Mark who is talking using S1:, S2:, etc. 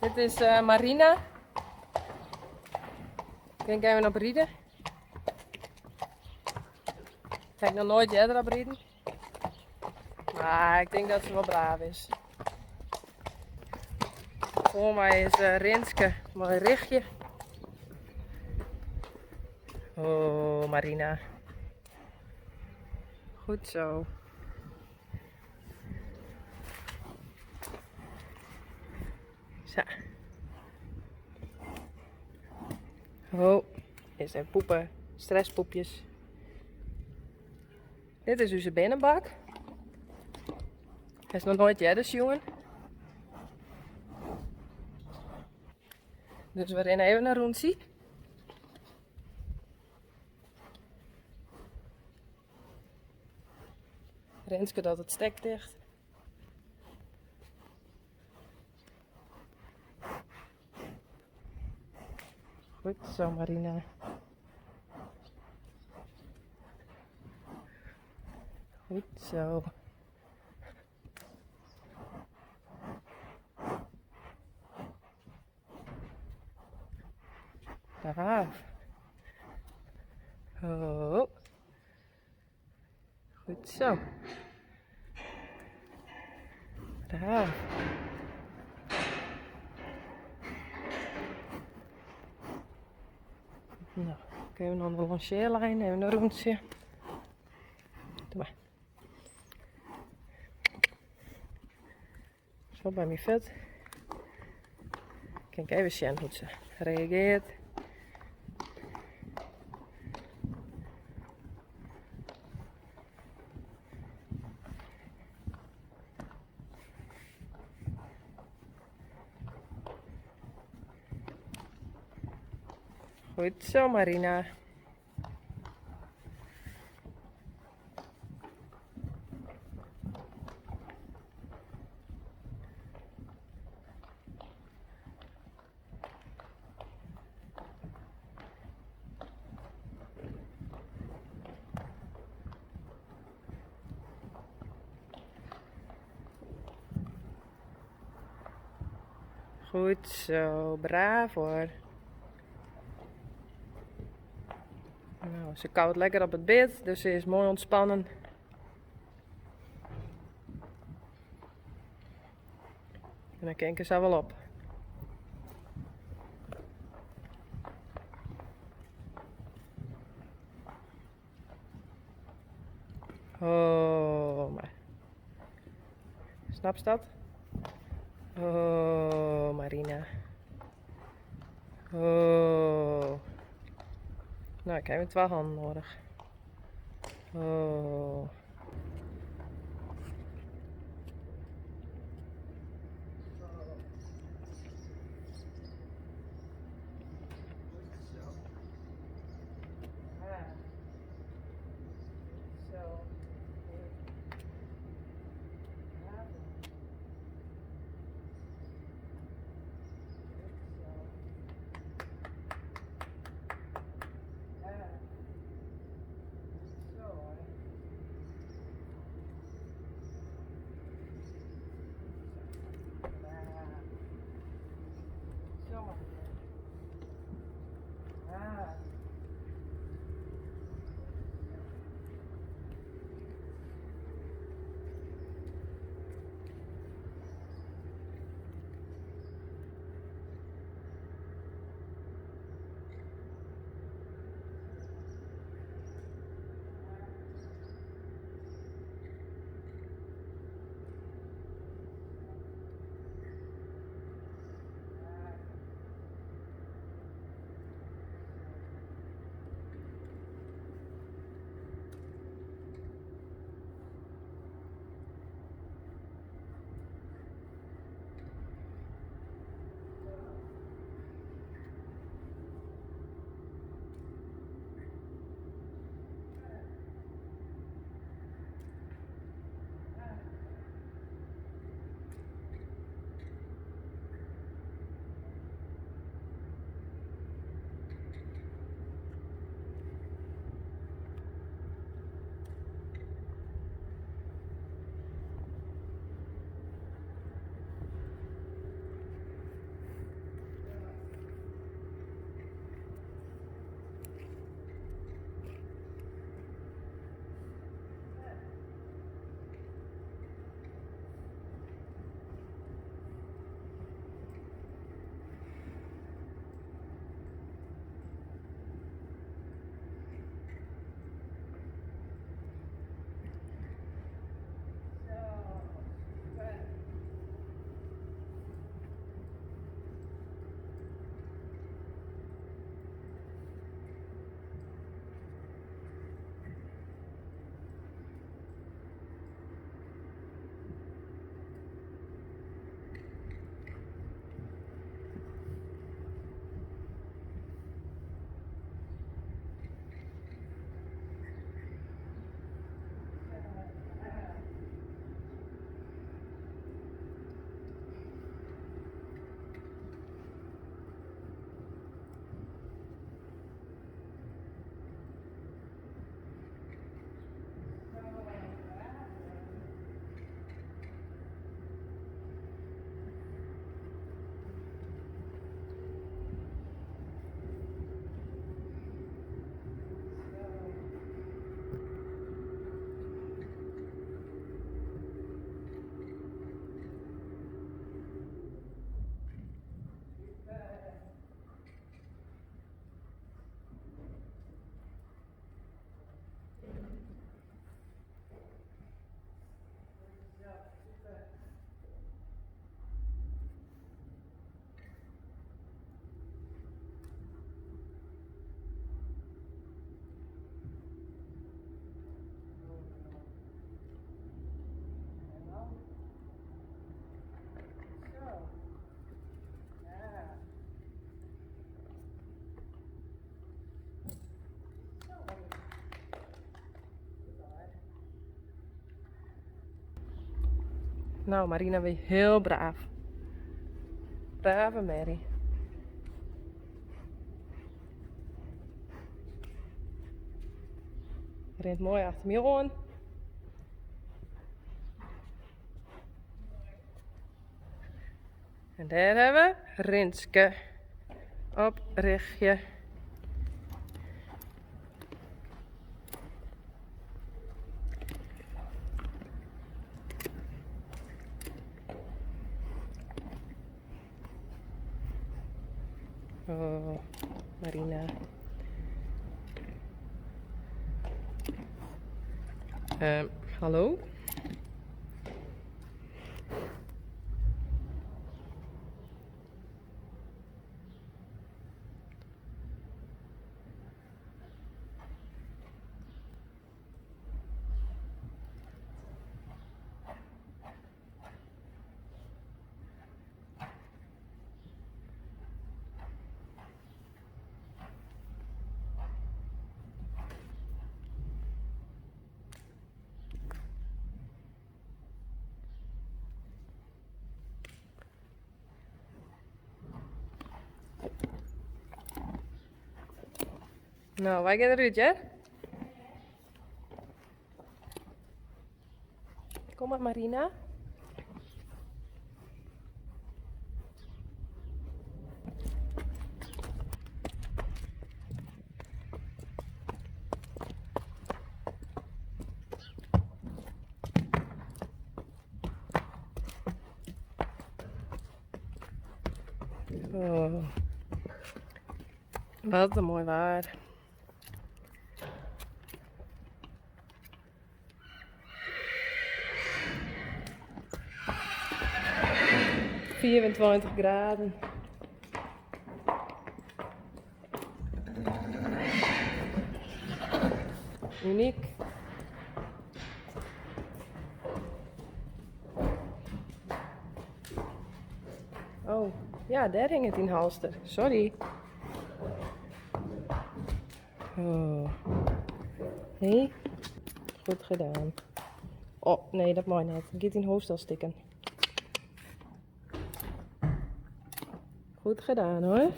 S1: Dit is Marina. Ik denk even op rieden. Ik heb nog nooit eerder op rieden. Maar ik denk dat ze wel braaf is. Voor mij is Rinske mooi richtje. Oh, Marina. Goed zo. Zo. Oh, dit zijn poepen. Stresspoepjes. Dit is onze binnenbak. Hij is nog nooit eerder jongen. Dus we rennen even naar rondje. Renske dat het stek dicht. Goed zo, Marina. Goed zo. Braaf. Oh. Goed zo. Braaf. Nou, even naar de lanceerlijn, even een rondje. Doe maar. Zo bij mijn vet. Kijk even zien hoe ze reageert. Goed zo, Marina. Goed zo, braaf hoor. Nou, ze koudt lekker op het bed, dus ze is mooi ontspannen. En dan kijken ze wel op. Oh, maar. Snap je dat? Oh, Marina. Oh. Nou, ik heb 2 handen nodig. Oh. Nou, Marina weer heel braaf. Brave Mary. Rent mooi achter me aan. En daar hebben we Rinske op richtje. Oh, Marina. Hallo? Nou, wij gaan eruit, hè? Kom maar, Marina. Oh, wat een mooi waar. ...24 graden. Uniek. Oh, ja, daar hing het in halster. Sorry. Oh. Hé, goed gedaan. Oh, nee, dat mag niet. Get in hoofd al stikken. Goed gedaan hoor.